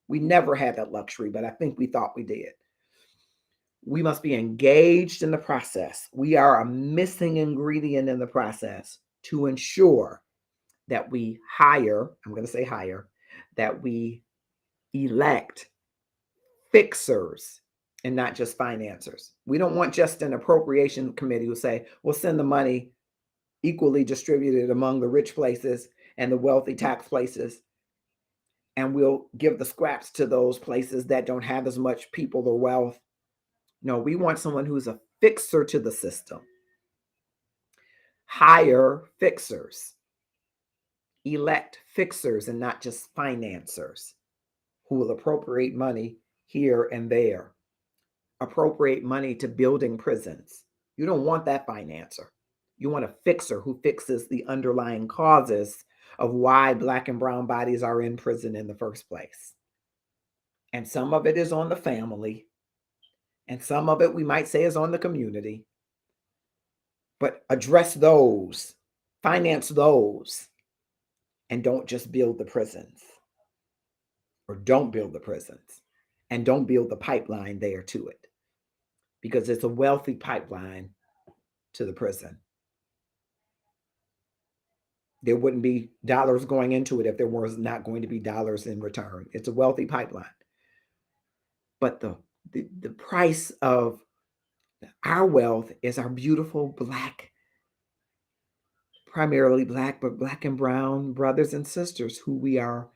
We never had that luxury, but I think we thought we did. We must be engaged in the process. We are a missing ingredient in the process to ensure that we hire, I'm going to say hire, that we elect fixers and not just financiers. We don't want just an appropriation committee who say, we'll send the money equally distributed among the rich places and the wealthy tax places, and we'll give the scraps to those places that don't have as much people or wealth. No, we want someone who's a fixer to the system. Hire fixers. Elect fixers and not just financiers who will appropriate money here and there. Appropriate money to building prisons. You don't want that financer. You want a fixer who fixes the underlying causes of why Black and brown bodies are in prison in the first place. And some of it is on the family, and some of it we might say is on the community. But address those, finance those, and don't just build the prisons. Or don't build the prisons. And don't build the pipeline there to it. Because it's a wealthy pipeline to the prison. There wouldn't be dollars going into it if there was not going to be dollars in return. It's a wealthy pipeline. But the price of our wealth is our beautiful Black, primarily Black, but Black and brown brothers and sisters who we are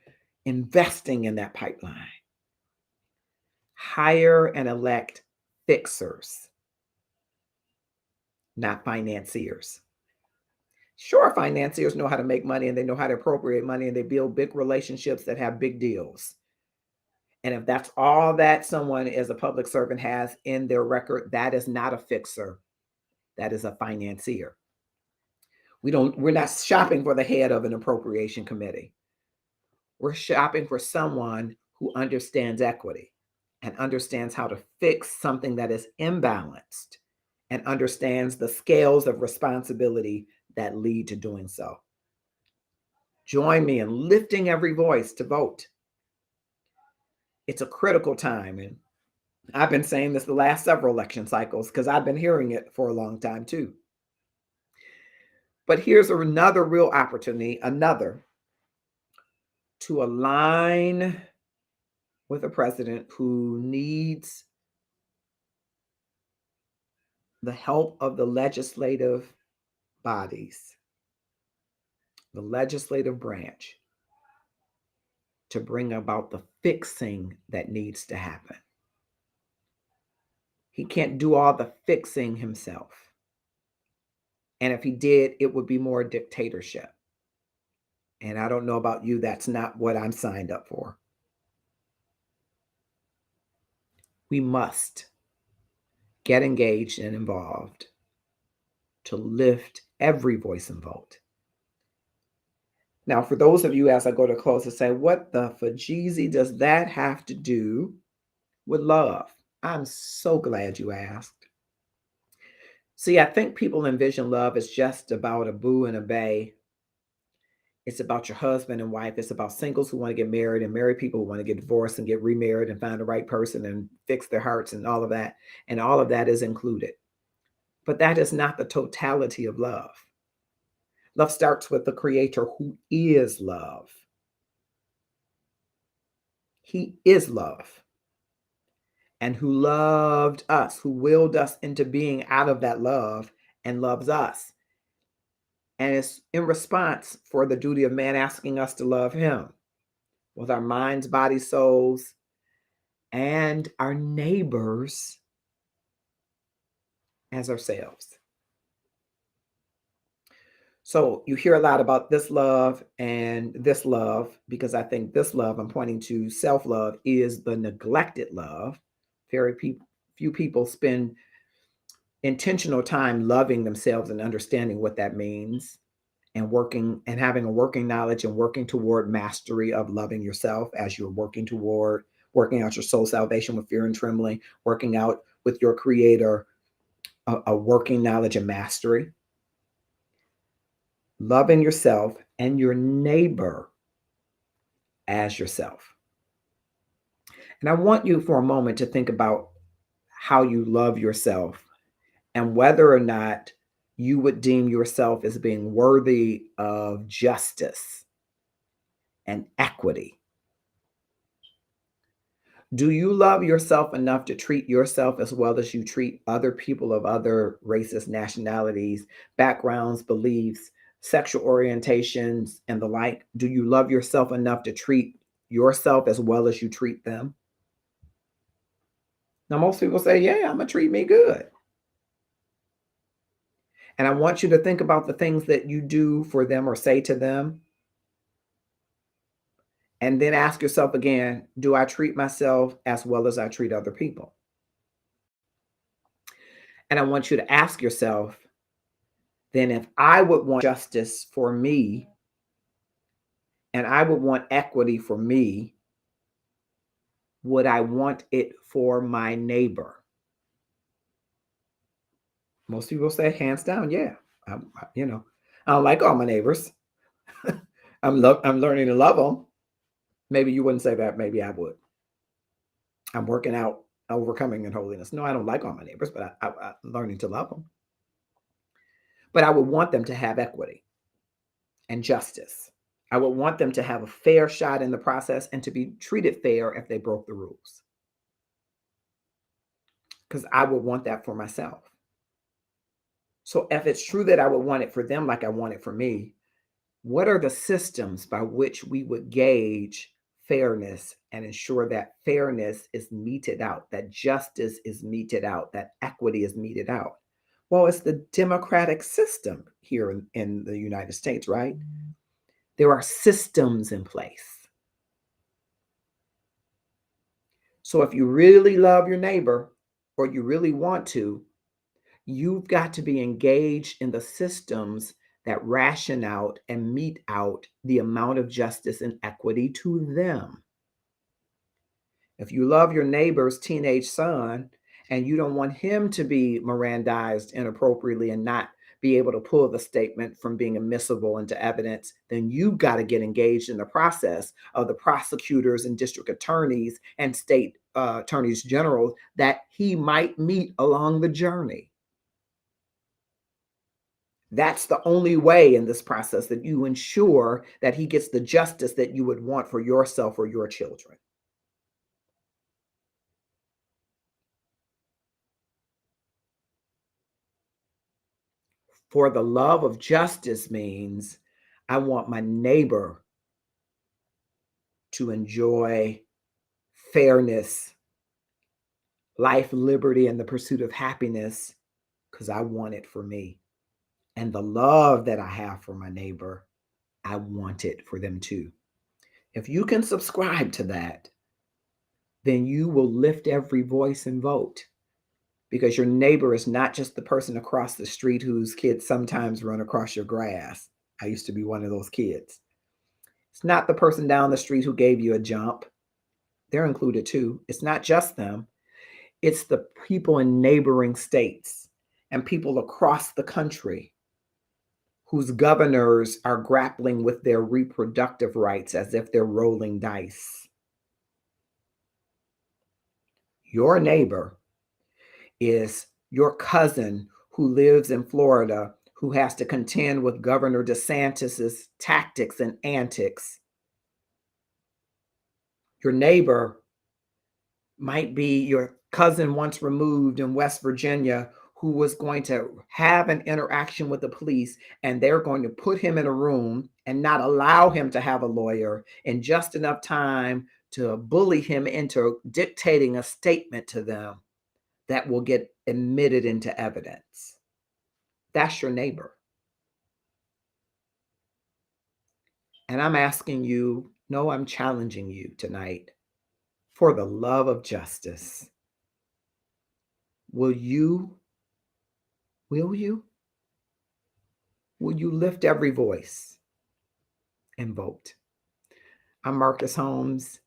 investing in that pipeline. Hire and elect fixers, not financiers. Sure, financiers know how to make money and they know how to appropriate money and they build big relationships that have big deals. And if that's all that someone as a public servant has in their record, that is not a fixer. That is a financier. We're not shopping for the head of an appropriation committee. We're shopping for someone who understands equity and understands how to fix something that is imbalanced and understands the scales of responsibility that lead to doing so. Join me in lifting every voice to vote. It's a critical time. And I've been saying this the last several election cycles because I've been hearing it for a long time too. But here's another real opportunity, to align with a president who needs the help of the legislative bodies, the legislative branch, to bring about the fixing that needs to happen. He can't do all the fixing himself. And if he did, it would be more dictatorship. And I don't know about you, that's not what I'm signed up for. We must get engaged and involved to lift every voice and vote. Now, for those of you, as I go to close, to say, what the fajeezy does that have to do with love? I'm so glad you asked. See, I think people envision love as just about a boo and a bae. It's about your husband and wife. It's about singles who want to get married and married people who want to get divorced and get remarried and find the right person and fix their hearts and all of that. And all of that is included. But that is not the totality of love. Love starts with the Creator who is love. He is love. And who loved us, who willed us into being out of that love and loves us. And it's in response for the duty of man asking us to love him with our minds, bodies, souls, and our neighbors as ourselves. So you hear a lot about this love and this love, because I think this love, I'm pointing to self-love, is the neglected love. Very few people spend intentional time loving themselves and understanding what that means, and working and having a working knowledge and working toward mastery of loving yourself as you're working out your soul salvation with fear and trembling, working out with your Creator a working knowledge and mastery, loving yourself and your neighbor as yourself. And I want you for a moment to think about how you love yourself and whether or not you would deem yourself as being worthy of justice and equity. Do you love yourself enough to treat yourself as well as you treat other people of other races, nationalities, backgrounds, beliefs, sexual orientations, and the like? Do you love yourself enough to treat yourself as well as you treat them? Now, most people say, yeah, I'm going to treat me good. And I want you to think about the things that you do for them or say to them. And then ask yourself again, do I treat myself as well as I treat other people? And I want you to ask yourself, then if I would want justice for me and I would want equity for me, would I want it for my neighbor? Most people say hands down, yeah. I don't like all my neighbors. I'm learning to love them. Maybe you wouldn't say that. Maybe I would. I'm working out overcoming and holiness. No, I don't like all my neighbors, but I'm learning to love them. But I would want them to have equity and justice. I would want them to have a fair shot in the process and to be treated fair if they broke the rules. Because I would want that for myself. So if it's true that I would want it for them like I want it for me, what are the systems by which we would gauge fairness and ensure that fairness is meted out, that justice is meted out, that equity is meted out? Well, it's the democratic system here in the United States, right? There are systems in place. So if you really love your neighbor or you really want to, you've got to be engaged in the systems that ration out and mete out the amount of justice and equity to them. If you love your neighbor's teenage son and you don't want him to be Mirandized inappropriately and not be able to pull the statement from being admissible into evidence, then you've got to get engaged in the process of the prosecutors and district attorneys and state attorneys general that he might meet along the journey. That's the only way in this process that you ensure that he gets the justice that you would want for yourself or your children. For the love of justice means I want my neighbor to enjoy fairness, life, liberty, and the pursuit of happiness because I want it for me. And the love that I have for my neighbor, I want it for them too. If you can subscribe to that, then you will lift every voice and vote because your neighbor is not just the person across the street whose kids sometimes run across your grass. I used to be one of those kids. It's not the person down the street who gave you a jump. They're included too. It's not just them, it's the people in neighboring states and people across the country whose governors are grappling with their reproductive rights as if they're rolling dice. Your neighbor is your cousin who lives in Florida who has to contend with Governor DeSantis's tactics and antics. Your neighbor might be your cousin once removed in West Virginia who was going to have an interaction with the police, and they're going to put him in a room and not allow him to have a lawyer in just enough time to bully him into dictating a statement to them that will get admitted into evidence. That's your neighbor. And I'm asking you, no, I'm challenging you tonight for the love of justice. Will you Will you? Will you lift every voice and vote? I'm Marcus Holmes.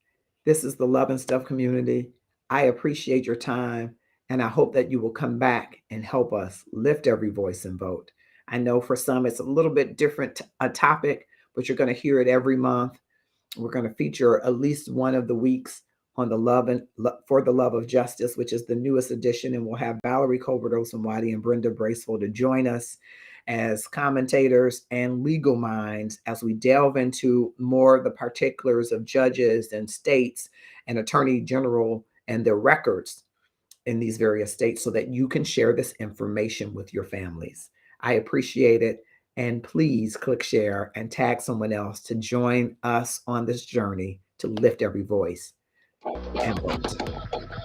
This is the Love and Stuff community. I appreciate your time, and I hope that you will come back and help us lift every voice and vote. I know for some it's a little bit different a topic, but you're going to hear it every month. We're going to feature at least one of the weeks on the Love and for the Love of Justice, which is the newest edition, and we'll have Valerie Colbert-Osunwadi and Brenda Bracewell to join us as commentators and legal minds as we delve into more of the particulars of judges and states and attorney general and their records in these various states so that you can share this information with your families. I appreciate it. And please click share and tag someone else to join us on this journey to lift every voice and vote.